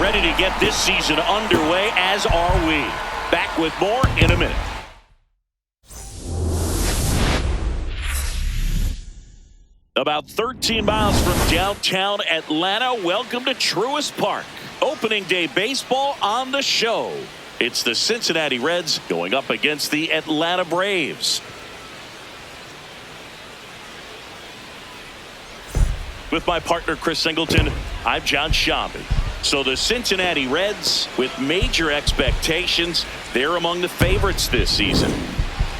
ready to get this season underway, as are we. Back with more in a minute. About 13 miles from downtown Atlanta, welcome to Truist Park. Opening day baseball on the show. It's the Cincinnati Reds going up against the Atlanta Braves. With my partner Chris Singleton, I'm John Shambi. So the Cincinnati Reds, with major expectations, they're among the favorites this season.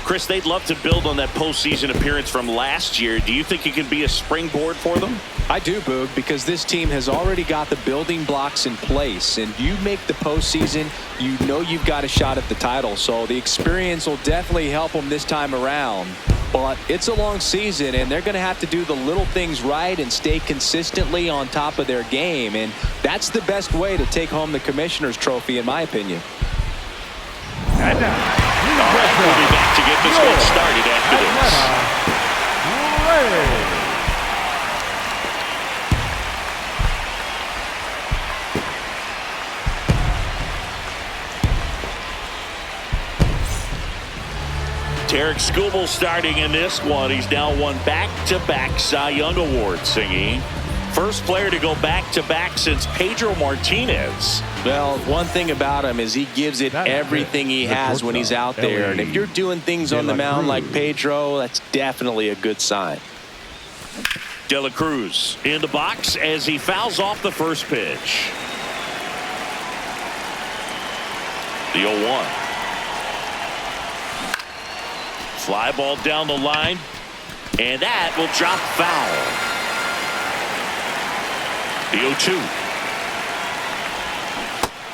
Chris, they'd love to build on that postseason appearance from last year. Do you think it can be a springboard for them? I do, Boog, because this team has already got the building blocks in place. And you make the postseason, you know you've got a shot at the title. So the experience will definitely help them this time around. But it's a long season, and they're going to have to do the little things right and stay consistently on top of their game. And that's the best way to take home the Commissioner's Trophy, in my opinion. And now, all right, we'll be back to get this one started after this. Tarik Skubal starting in this one. He's now won back-to-back Cy Young Awards, Singy. First player to go back-to-back since Pedro Martinez. Well, one thing about him is he gives it everything he has when he's out there. And if you're doing things on the mound like Pedro, that's definitely a good sign. De La Cruz in the box as he fouls off the first pitch. The 0-1. Fly ball down the line, and that will drop foul. The 0-2.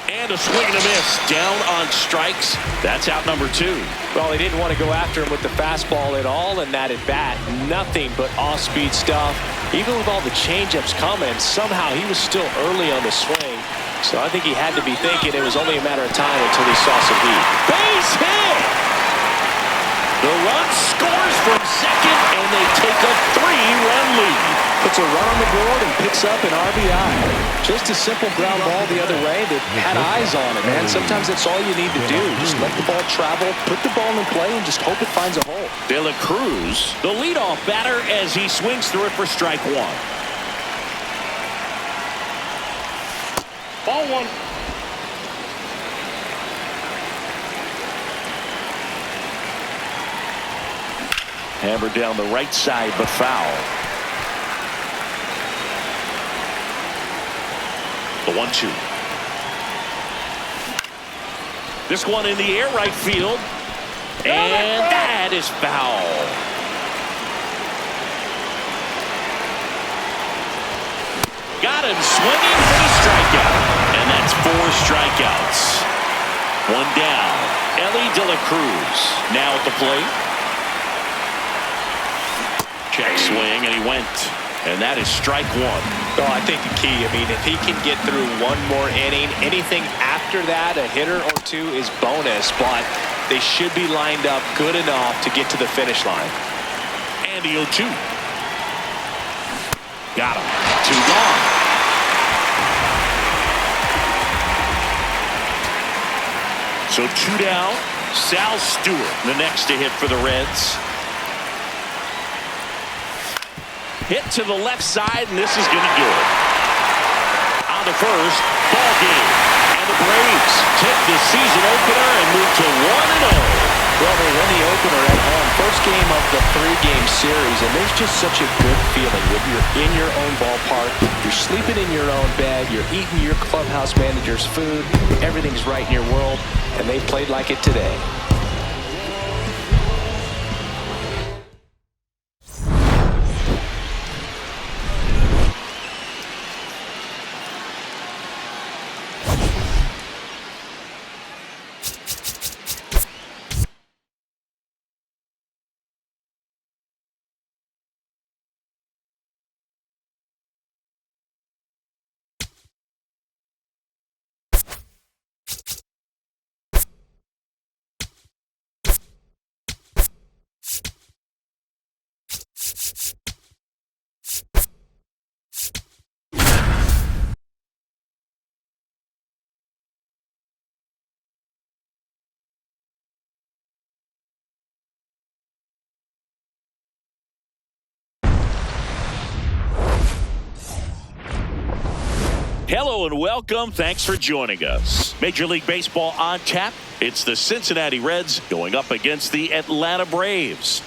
And a swing and a miss. Down on strikes. That's out number 2. Well, he didn't want to go after him with the fastball at all, and that at bat, nothing but off-speed stuff. Even with all the changeups coming, somehow he was still early on the swing. So I think he had to be thinking it was only a matter of time until he saw some heat. Base hit! The run scores from second, and they take a 3-run lead. Puts a run on the board and picks up an RBI. Just a simple ground ball the other way that had eyes on it, man. Sometimes that's all you need to do. Just let the ball travel, put the ball in play, and just hope it finds a hole. De La Cruz, the leadoff batter, as he swings through it for strike 1. Ball 1. Hammered down the right side, but foul. The 1-2. This one in the air, right field. And that is foul. Got him swinging for the strikeout. And that's 4 strikeouts. One down. Elly De La Cruz now at the plate. Check swing, and he went. And that is strike 1. Oh, I think the key, if he can get through one more inning, anything after that, a hitter or 2 is bonus, but they should be lined up good enough to get to the finish line. And the 0-2. Got him. 2 gone. So 2 down. Sal Stewart, the next to hit for the Reds. Hit to the left side, and this is going to do it. On the first, ball game. And the Braves take the season opener and move to 1-0. Well, they win the opener at home. First game of the 3-game series, and there's just such a good feeling when you're in your own ballpark, you're sleeping in your own bed, you're eating your clubhouse manager's food, everything's right in your world, and they played like it today. Hello and welcome. Thanks for joining us. Major League Baseball on tap. It's the Cincinnati Reds going up against the Atlanta Braves.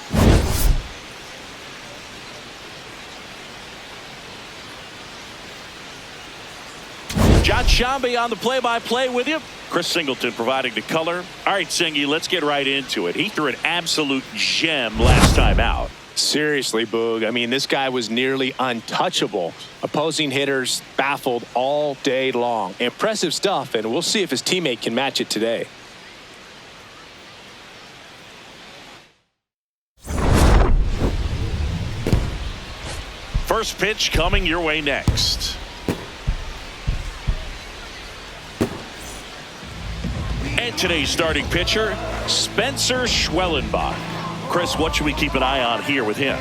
John Shambi on the play-by-play with you. Chris Singleton providing the color. All right, Singy, let's get right into it. He threw an absolute gem last time out. Seriously, Boog. I mean, this guy was nearly untouchable. Opposing hitters baffled all day long. Impressive stuff, and we'll see if his teammate can match it today. First pitch coming your way next. And today's starting pitcher, Spencer Schwellenbach. Chris, what should we keep an eye on here with him?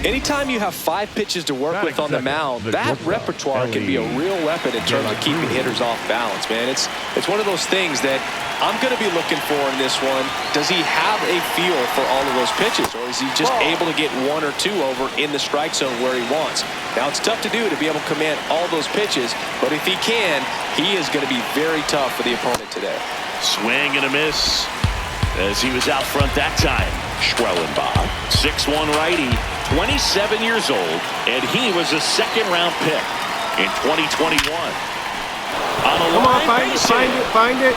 Anytime you have 5 pitches to work with on the mound, that repertoire can be a real weapon in terms of keeping hitters off balance, man. It's one of those things that I'm going to be looking for in this one. Does he have a feel for all of those pitches, or is he just able to get 1 or 2 over in the strike zone where he wants? Now, it's tough to do to be able to command all those pitches, but if he can, he is going to be very tough for the opponent today. Swing and a miss as he was out front that time. Schwellenbach, 6'1" righty, 27 years old, and he was a second-round pick in 2021. On a line base hit. Find it.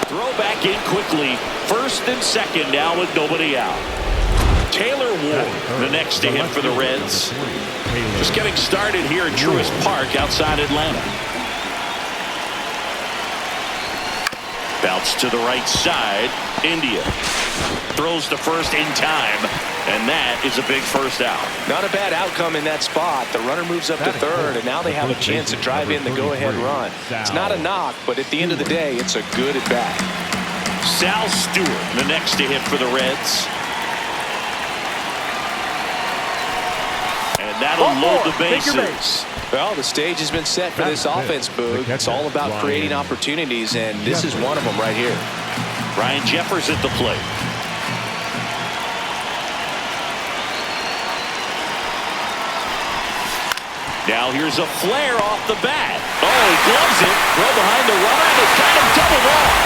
Throw back in quickly. First and second now with nobody out. Taylor Ward, the next to hit for the Reds. Just getting started here at Truist Park outside Atlanta. Bounce to the right side. India throws to first in time, and that is a big first out. Not a bad outcome in that spot. The runner moves up to third, and now they have a chance to drive in the go-ahead run. It's not a knock, but at the end of the day, it's a good at bat. Sal Stewart, the next to hit for the Reds. And that'll load the bases. Well, the stage has been set for this offense, Boog. It's all about creating opportunities, and this is one of them right here. Ryan Jeffers at the plate. Now here's a flare off the bat. Oh, he gloves it. Well behind the runner, and it's got him doubled off.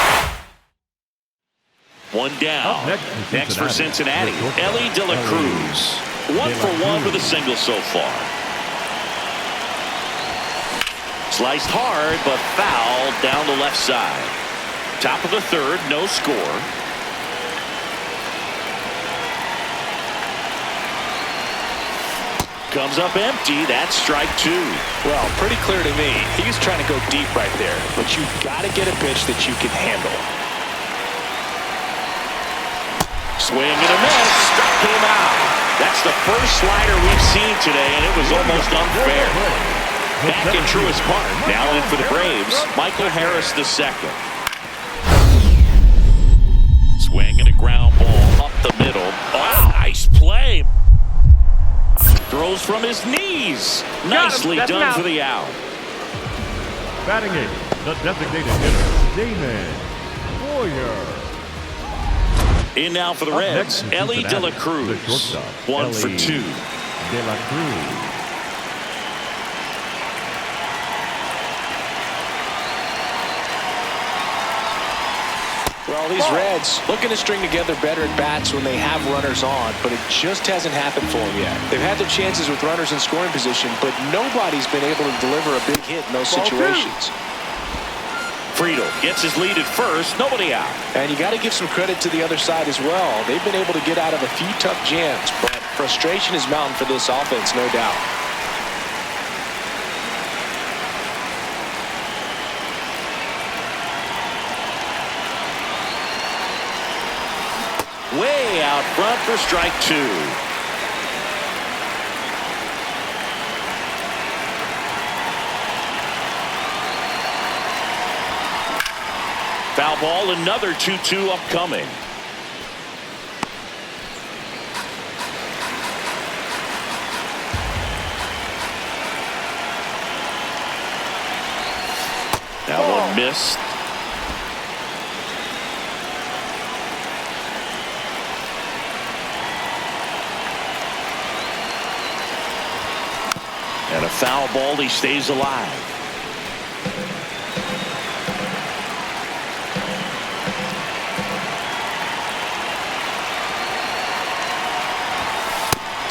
One down. Next for Cincinnati, Ellie De La Cruz. 1 for 1 with a single so far. Sliced hard, but fouled down the left side. Top of the third, no score. Comes up empty. That's strike 2. Well, pretty clear to me. He was trying to go deep right there, but you've got to get a pitch that you can handle. Swing and a miss. Struck him out. That's the first slider we've seen today, and it was almost unfair. Back in Truist Park. Now in for the Braves, Michael Harris II. Swing and a ground ball up the middle. Oh, nice play. Throws from his knees. Nicely done for the out. Batting eight, the designated hitter, Damon Boyer. In now for the Reds, Ellie De La Cruz. 1 for 2. De La Cruz. Well, these Reds looking to string together better at bats when they have runners on, but it just hasn't happened for them yet. They've had their chances with runners in scoring position, but nobody's been able to deliver a big hit in those situations. Friedel gets his lead at first, nobody out. And you got to give some credit to the other side as well. They've been able to get out of a few tough jams, but frustration is mounting for this offense, no doubt. Way out front for strike 2. Foul ball, another 2-2 upcoming. That one missed. And a foul ball. He stays alive.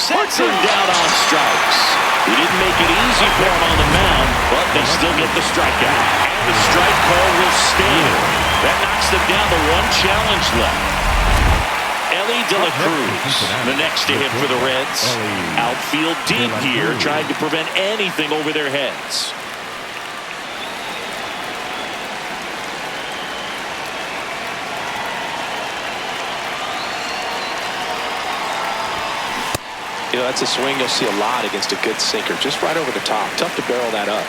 Sets him down on strikes. He didn't make it easy for him on the mound, but they still get the strikeout. And the strike call will stand. That knocks them down to one challenge left. De La Cruz, the next to hit for the Reds. Outfield deep here, trying to prevent anything over their heads. You know, that's a swing you'll see a lot against a good sinker. Just right over the top. Tough to barrel that up.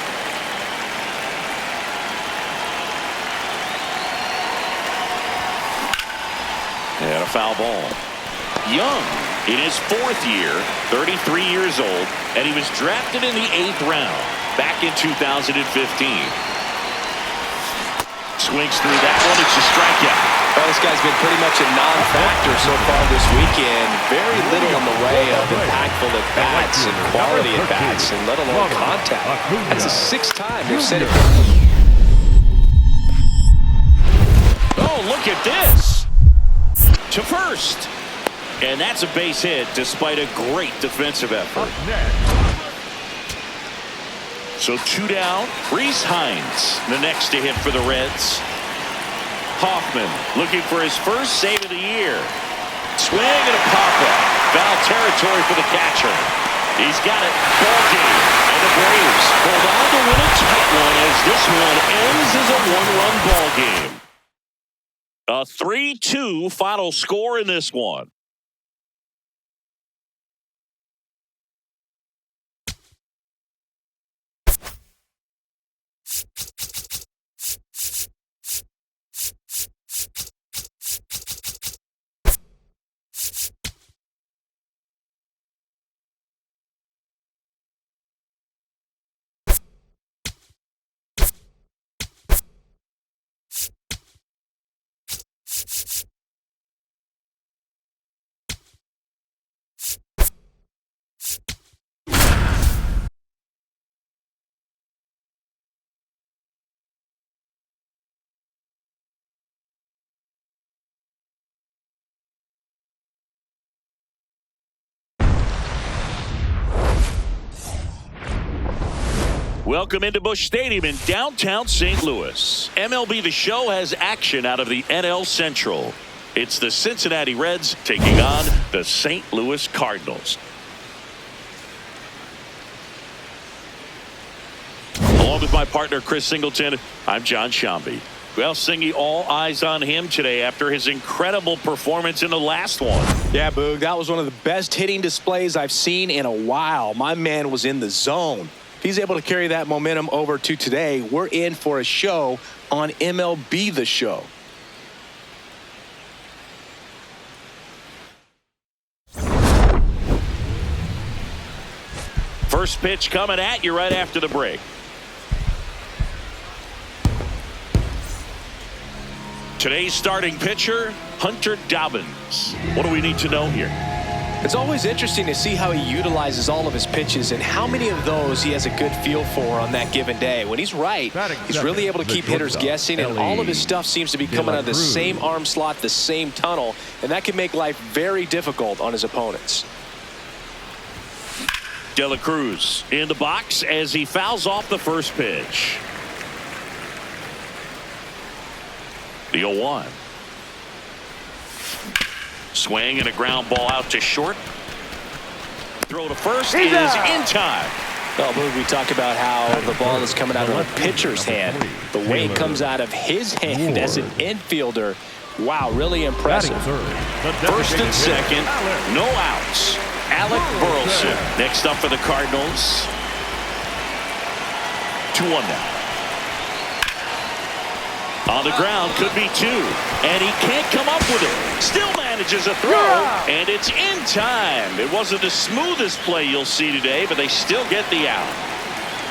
And a foul ball. Young in his fourth year, 33 years old, and he was drafted in the 8th round back in 2015. Swings through that one. It's a strikeout. Well, this guy's been pretty much a non-factor so far this weekend. Very little in the way of impactful at-bats and quality at-bats, and let alone contact. That's the 6th time they've said it. Oh, look at this. To first. And that's a base hit despite a great defensive effort. So 2 down. Reese Hines, the next to hit for the Reds. Hoffman looking for his first save of the year. Swing and a pop-up. Foul territory for the catcher. He's got it. Ball game. And the Braves hold on to win a tight one as this one ends as a 1-run ball game. A 3-2 final score in this one. Welcome into Busch Stadium in downtown St. Louis. MLB The Show has action out of the NL Central. It's the Cincinnati Reds taking on the St. Louis Cardinals. Along with my partner Chris Singleton, I'm John Shambi. Well, Singy, all eyes on him today after his incredible performance in the last one. Yeah, Boog, that was one of the best hitting displays I've seen in a while. My man was in the zone. He's able to carry that momentum over to today. We're in for a show on MLB The Show. First pitch coming at you right after the break. Today's starting pitcher, Hunter Dobbins. What do we need to know here? It's always interesting to see how he utilizes all of his pitches and how many of those he has a good feel for on that given day. When he's right, he's really able to keep hitters guessing, and all of his stuff seems to be coming out of the same arm slot, the same tunnel, and that can make life very difficult on his opponents. De La Cruz in the box as he fouls off the first pitch. The 0-1. Swing and a ground ball out to short. Throw to first is in time. Well, we talk about how the ball is coming out of a pitcher's hand. The way it comes out of his hand as an infielder. Wow, really impressive. First and second, no outs. Alec Burleson next up for the Cardinals. 2-1 now. On the ground, could be 2. And he can't come up with it. Still manages a throw, and it's in time. It wasn't the smoothest play you'll see today, but they still get the out.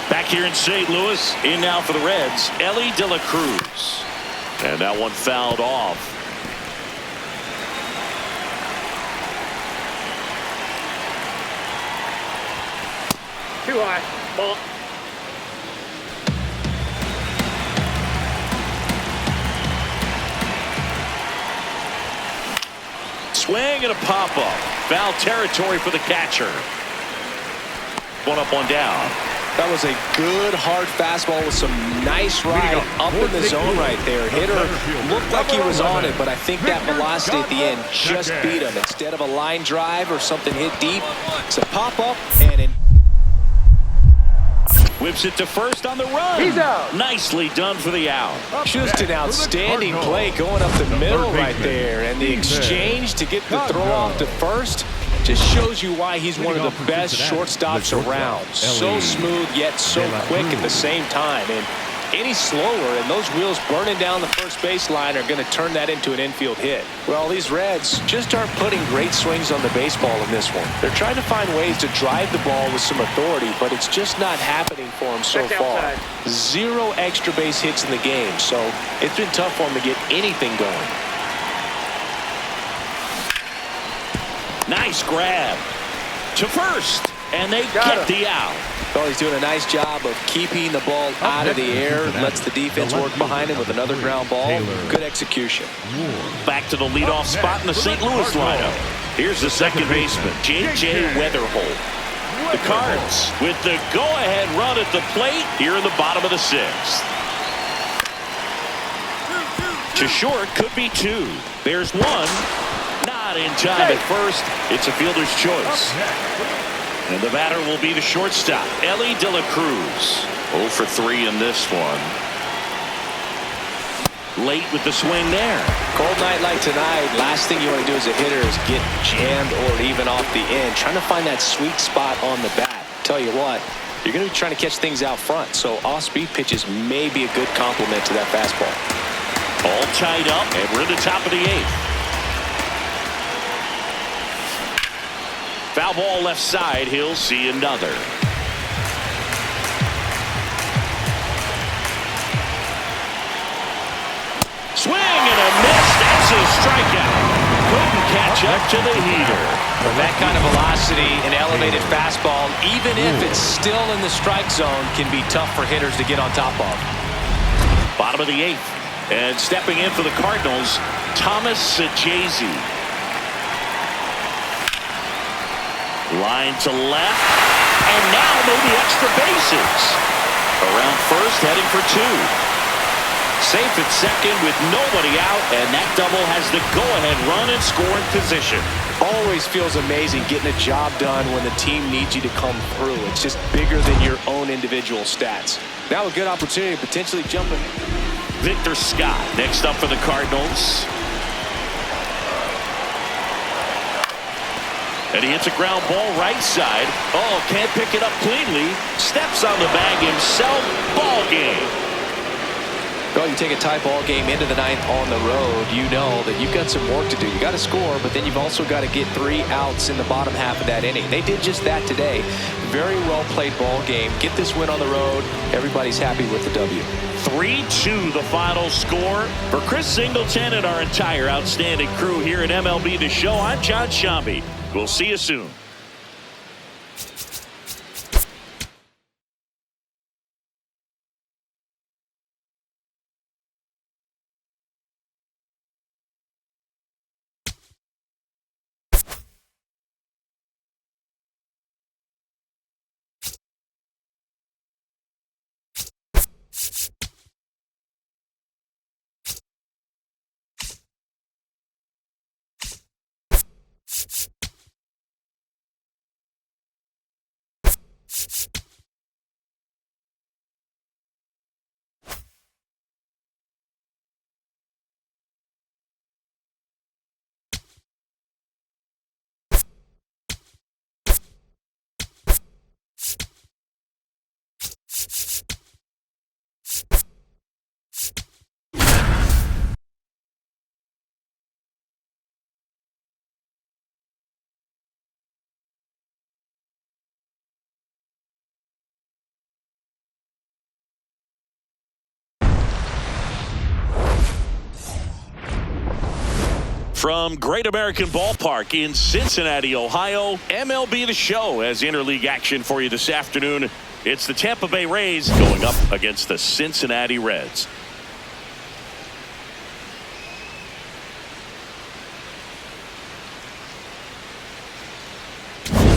Back here in St. Louis, in now for the Reds, Elly De La Cruz. And that one fouled off. Too high. Ball. Swing and a pop-up. Foul territory for the catcher. One up, one down. That was a good, hard fastball with some nice ride up in the zone right there. Hitter looked like he was on it, but I think that velocity at the end just beat him. Instead of a line drive or something hit deep, it's a pop-up and an Whips it to first on the run. He's out. Nicely done for the out. just an outstanding play going up the middle right there. And the exchange to get the throw off to first just shows you why he's one of the best shortstops around. So smooth yet so quick at the same time. And any slower and those wheels burning down the first base line are going to turn that into an infield hit. Well, these Reds just aren't putting great swings on the baseball in this one. They're trying to find ways to drive the ball with some authority, but it's just not happening for them so far. 0 extra base hits in the game, so it's been tough for them to get anything going. Nice grab to first, and they get the out. Well, he's doing a nice job of keeping the ball out of the air. Lets the defense work behind him with another ground ball. Good execution. Back to the leadoff spot in the St. Louis lineup. Here's the second baseman, J.J. Weatherholt. The Cards with the go-ahead run at the plate here in the bottom of the 6th. To short, could be 2. There's 1. Not in time at first. It's a fielder's choice. And the batter will be the shortstop, Ellie De La Cruz. 0 for 3 in this one. Late with the swing there. Cold night like tonight, last thing you want to do as a hitter is get jammed or even off the end. Trying to find that sweet spot on the bat. Tell you what, you're going to be trying to catch things out front, so off-speed pitches may be a good complement to that fastball. All tied up, and we're in the top of the 8th. Foul ball left side. He'll see another. Swing and a miss. That's a strikeout. Couldn't catch up to the heater. With that kind of velocity, an elevated fastball, even if it's still in the strike zone, can be tough for hitters to get on top of. Bottom of the 8th. And stepping in for the Cardinals, Thomas Sajazi. Line to left, and now maybe extra bases. Around first, heading for 2. Safe at second with nobody out, and that double has the go-ahead run in scoring position. Always feels amazing getting a job done when the team needs you to come through. It's just bigger than your own individual stats. Now a good opportunity to potentially jump in. Victor Scott next up for the Cardinals. And he hits a ground ball right side. Oh, can't pick it up cleanly. Steps on the bag himself. Ball game. Well, you take a tie ball game into the 9th on the road, you know that you've got some work to do. You got to score, but then you've also got to get 3 outs in the bottom half of that inning. They did just that today. Very well played ball game. Get this win on the road. Everybody's happy with the W. 3-2 the final score. For Chris Singleton and our entire outstanding crew here at MLB The Show, I'm John Shambi. We'll see you soon. From Great American Ballpark in Cincinnati, Ohio, MLB The Show has interleague action for you this afternoon. It's the Tampa Bay Rays going up against the Cincinnati Reds.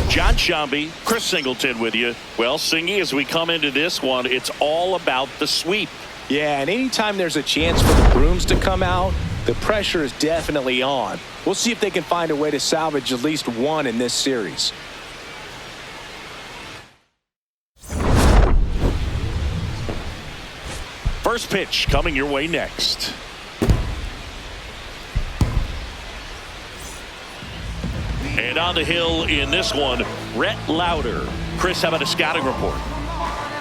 John Shambi, Chris Singleton with you. Well, Singy, as we come into this one, it's all about the sweep. Yeah, and anytime there's a chance for the brooms to come out, the pressure is definitely on. We'll see if they can find a way to salvage at least one in this series. First pitch coming your way next. And on the hill in this one, Rhett Lauder. Chris, how about a scouting report?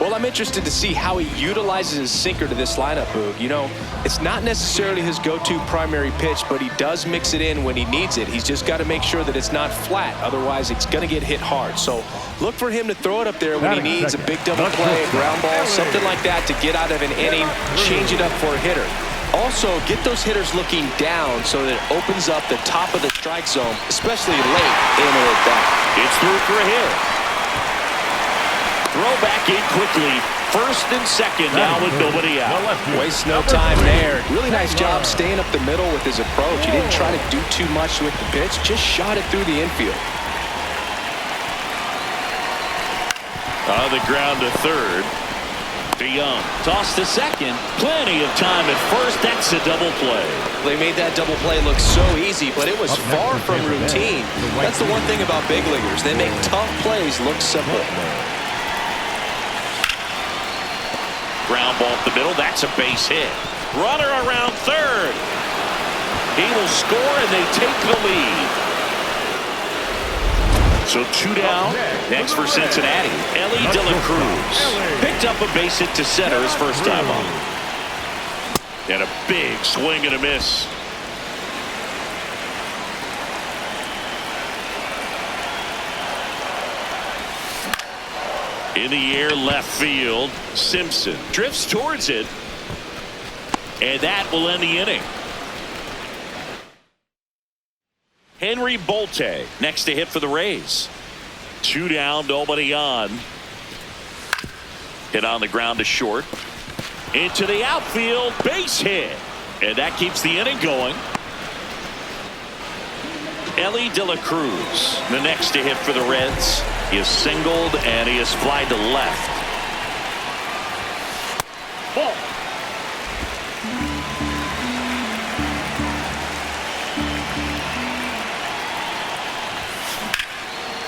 Well, I'm interested to see how he utilizes his sinker to this lineup, Boog. You know, it's not necessarily his go-to primary pitch, but he does mix it in when he needs it. He's just got to make sure that it's not flat. Otherwise, it's going to get hit hard. So look for him to throw it up there when he needs a big double play, a ground ball, something like that to get out of an inning, change it up for a hitter. Also, get those hitters looking down so that it opens up the top of the strike zone, especially late in or at bat. It's through for a hit. Throw back in quickly. First and second now with nobody out. Waste no time there. Really nice job staying up the middle with his approach. He didn't try to do too much with the pitch, just shot it through the infield. On the ground to third. DeYoung toss to second. Plenty of time at first. That's a double play. They made that double play look so easy, but it was far from routine. That's the one thing about big leaguers. They make tough plays look simple. Ground ball up the middle. That's a base hit. Runner around third. He will score, and they take the lead. So two down. Next for Cincinnati, Ellie De La Cruz. Picked up a base hit to center his first time up. And a big swing and a miss. In the air, left field. Simpson drifts towards it. And that will end the inning. Henry Bolte next to hit for the Rays. Two down, nobody on. Hit on the ground to short. Into the outfield, base hit. And that keeps the inning going. Ellie De La Cruz, the next to hit for the Reds. He is singled and he is flied to left. Ball.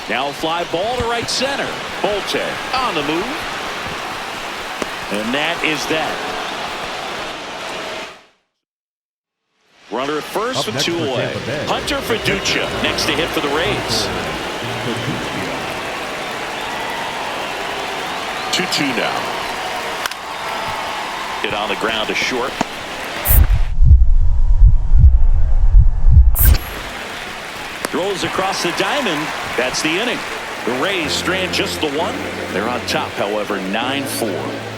Now fly ball to right center. Bolte on the move. And that is that. Runner at first with two away. Hunter Fiducia next to hit for the Rays. 2-2 now. Hit on the ground to short. Throws across the diamond. That's the inning. The Rays strand just the one. They're on top, however, 9-4.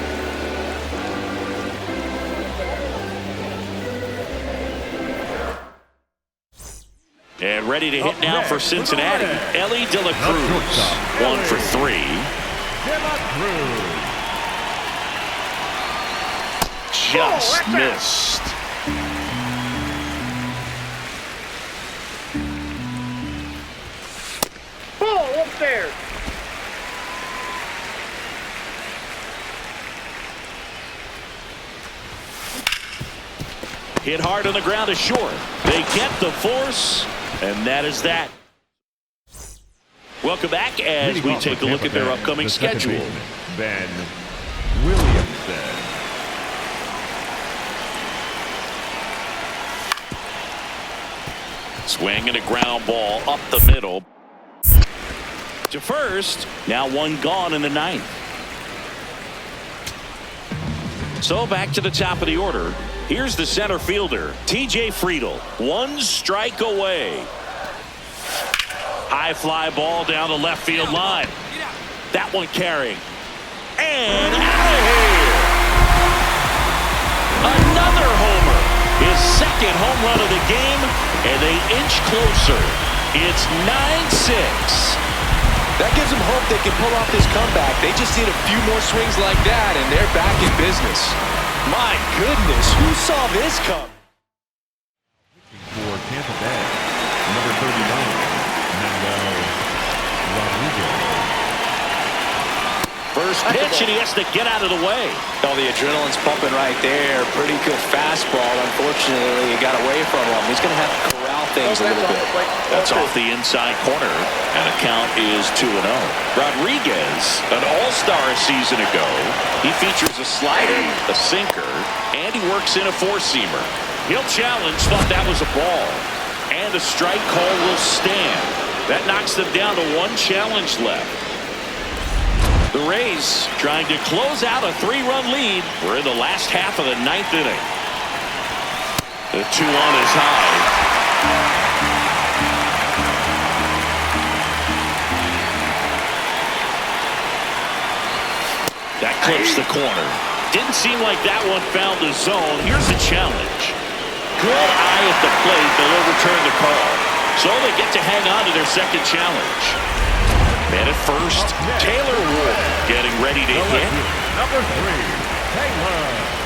And ready to hit now for Cincinnati, Ellie De La Cruz. 1 for 3. Just missed. Ball up there. Hit hard on the ground to short. They get the force, and that is that. Welcome back as we take a look at their upcoming schedule. Ben Williamson. Swing and a ground ball up the middle. To first. Now one gone in the ninth. So back to the top of the order. Here's the center fielder, T.J. Friedl. One strike away. High fly ball down the left field line. That one carrying. And out of here. Another homer. His second home run of the game. and they inch closer. It's 9-6. That gives them hope they can pull off this comeback. They just need a few more swings like that, and they're back in business. My goodness, who saw this come? For Tampa Bay, number 39, Rodriguez. First pitch, and he has to get out of the way. Oh, the adrenaline's pumping right there. Pretty good fastball. Unfortunately, he got away from him. He's going to have to corral things a little bit. That's off the inside corner, and the count is 2-0. Rodriguez, an all-star a season ago. He features a slider, a sinker, and he works in a four-seamer. He'll challenge, thought that was a ball. And the strike call will stand. That knocks them down to one challenge left. The Rays trying to close out a 3-run lead. We're in the last half of the 9th inning. The 2-1 is high. That clips the corner. Didn't seem like that one found the zone. Here's the challenge. Good eye at the plate. They'll overturn the call. So they get to hang on to their second challenge. Man at first, Taylor Ward getting ready to hit. Number 3, Taylor Ward.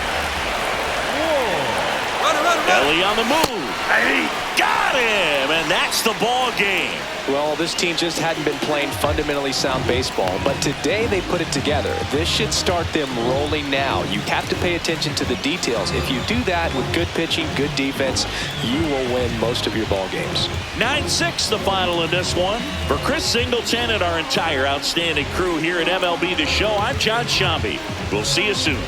Ellie on the move. Hey, got him, and that's the ball game. Well, this team just hadn't been playing fundamentally sound baseball, but today they put it together. This should start them rolling now. You have to pay attention to the details. If you do that with good pitching, good defense, you will win most of your ball games. 9-6 the final in this one. For Chris Singleton and our entire outstanding crew here at MLB The Show, I'm John Shambi. We'll see you soon.